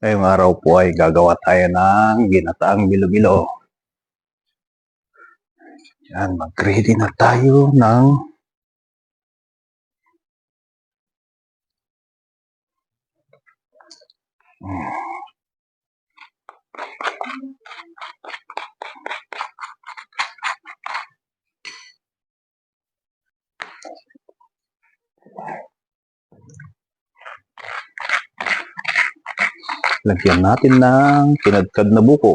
Ngayong araw po ay gagawa tayo ng ginataang bilo-bilo. Yan, mag-ready na tayo ng lagyan natin ng kinadkad na buko.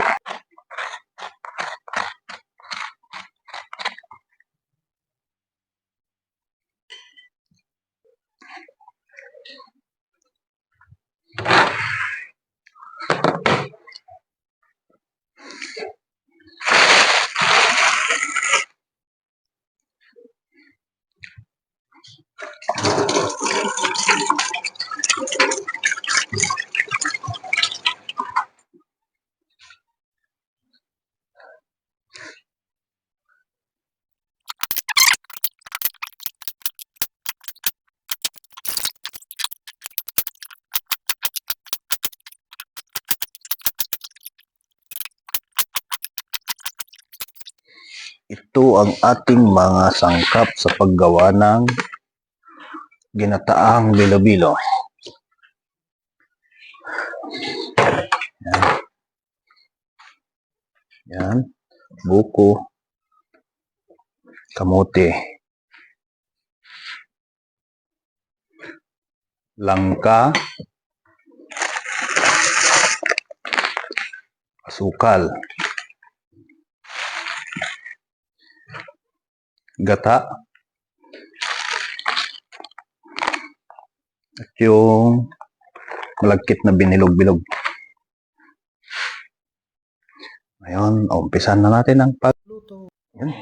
Ito ang ating mga sangkap sa paggawa ng ginataang bilo-bilo. Yan. Yan. Buko. Kamote. Langka. Asukal. Gata. At yung malagkit na binilog-bilog. Ngayon, umpisan na natin ang pagluto. Yan.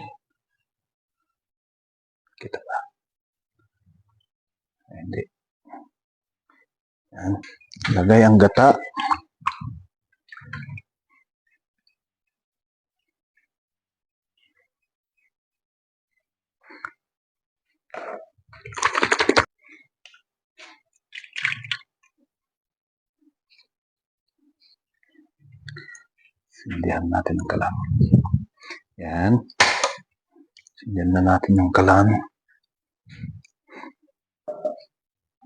Kita ba? Hindi. Yan. Lagay ang gata. Sindihan natin ang kalan. Yan. Sindihan na natin yung kalan.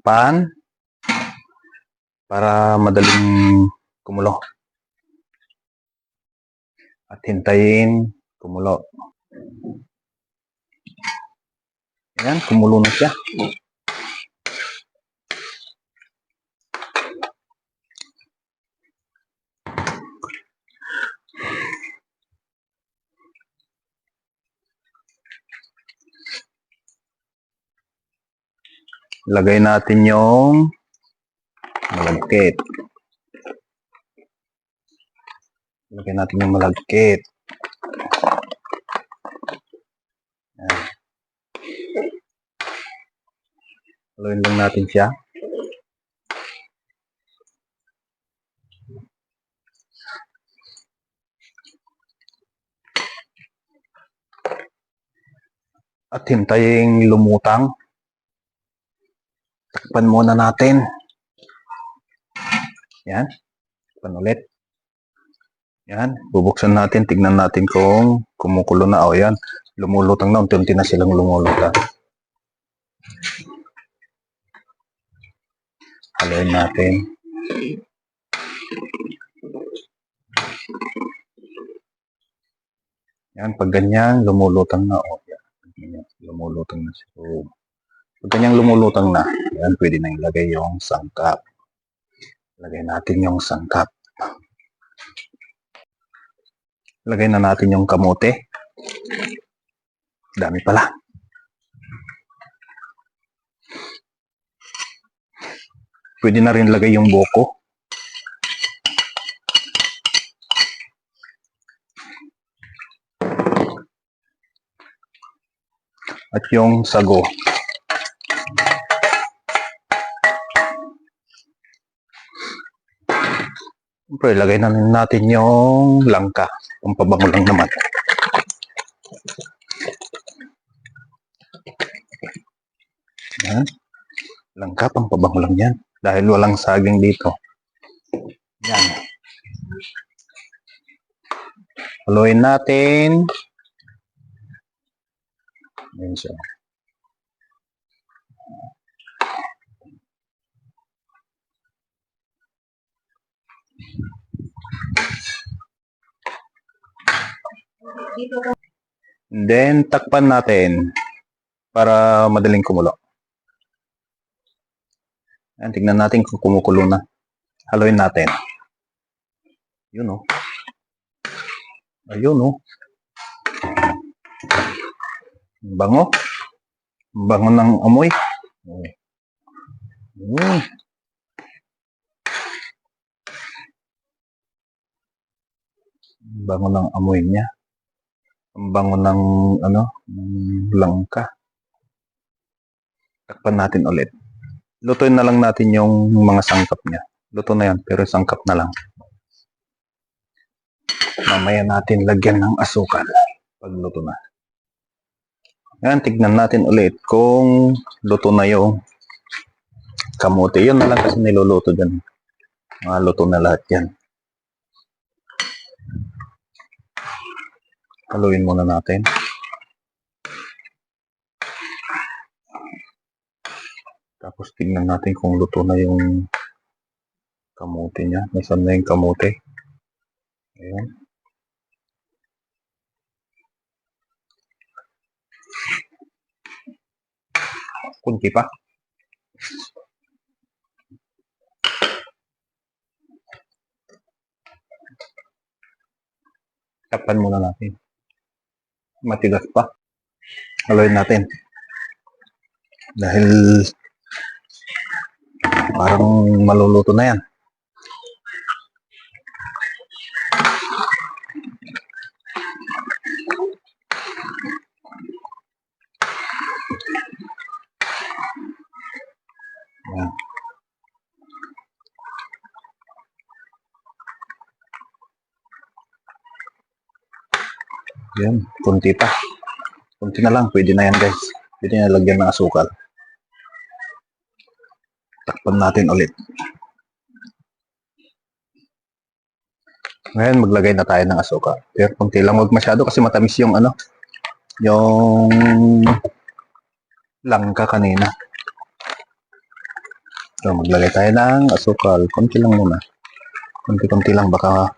Pan. Para madaling kumulo. At hintayin kumulo. Yan. Kumulo na siya. Lagay natin yung malagkit. Lagay natin yung malagkit. Ayan. Haluin lang natin siya. At hintayin lumutang. Takpan muna natin. Yan. Takpan ulit. Yan. Bubuksan natin. Tignan natin kung kumukulo na. O yan. Lumulutang na. Unti-unti na silang lumulutang. Haluin natin. Yan. Pag ganyan, lumulutang na. O yan. Lumulutang na siya. So, pag ganyang lumulutang na, yan, pwede na ilagay yung sangkap. Lagay natin yung sangkap. Lagay na natin yung kamote. Dami pala. Pwede na rin lagay yung buko. At yung sago. Siyempre, lagay na natin yung langka. Pampabango lang naman. Yan. Langka, pampabango lang yan. Dahil walang saging dito. Yan. Haluin natin. Ayan siya. Then, takpan natin para madaling kumulo. Ayan, tignan natin kung kumukulo na. Haluin natin. Yun o. Ayun o. Bango. Bango ng amoy. Bango ng amoy niya. Ang bango ng langka. Takpan natin ulit. Lutuin na lang natin yung mga sangkap niya. Luto na yan, pero sangkap na lang. Mamaya natin lagyan ng asukal pag luto na. Yan, tignan natin ulit kung luto na yung kamote. Yun na lang kasi niluluto dyan. Mga luto na lahat yan. Haluin muna natin. Tapos tignan natin kung luto na yung kamote niya. Nasaan na yung kamote? Ayan. Kunti pa. Takpan muna natin. Matigas pa. Haluin natin. Dahil parang maluluto na yan. Ayan. Yan, kunti pa. Kunti na lang, pwede na yan guys. Pwede na lagyan ng asukal. Takpan natin ulit. Ngayon, maglagay na tayo ng asukal. Pero kunti lang, huwag masyado kasi matamis yung yung langka kanina. So, maglagay tayo ng asukal. Kunti lang muna. Kunti-kunti lang, baka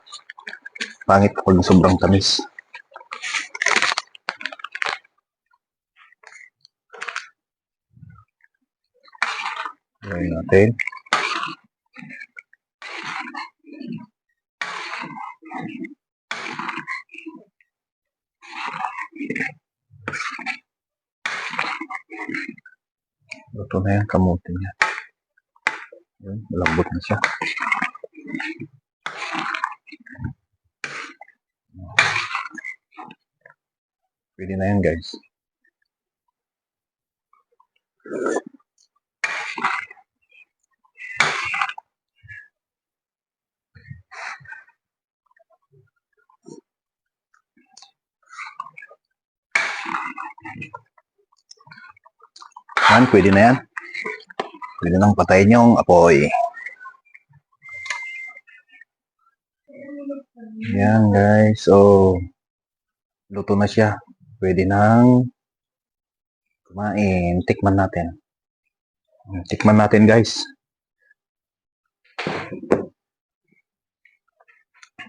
pangit kapag sobrang tamis. Gawin natin. Luto na yan, kamote niya. Yun, malambot na siya. Pwede na yan guys. Yan, pwede na yan. Pwede nang patayin yung apoy. Yan guys. So, luto na siya. Pwede nang kumain. Tikman natin. Tikman natin guys.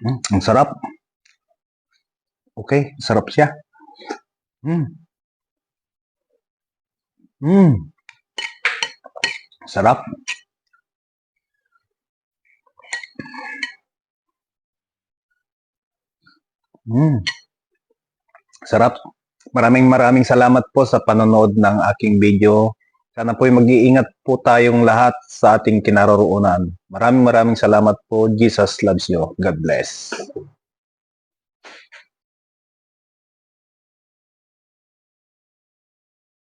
Ang sarap. Okay, sarap siya. Sarap. Sarap. Maraming salamat po sa panonood ng aking video. Sana po mag-iingat po tayong lahat sa ating kinaroroonan. Maraming salamat po. Jesus loves you. God bless.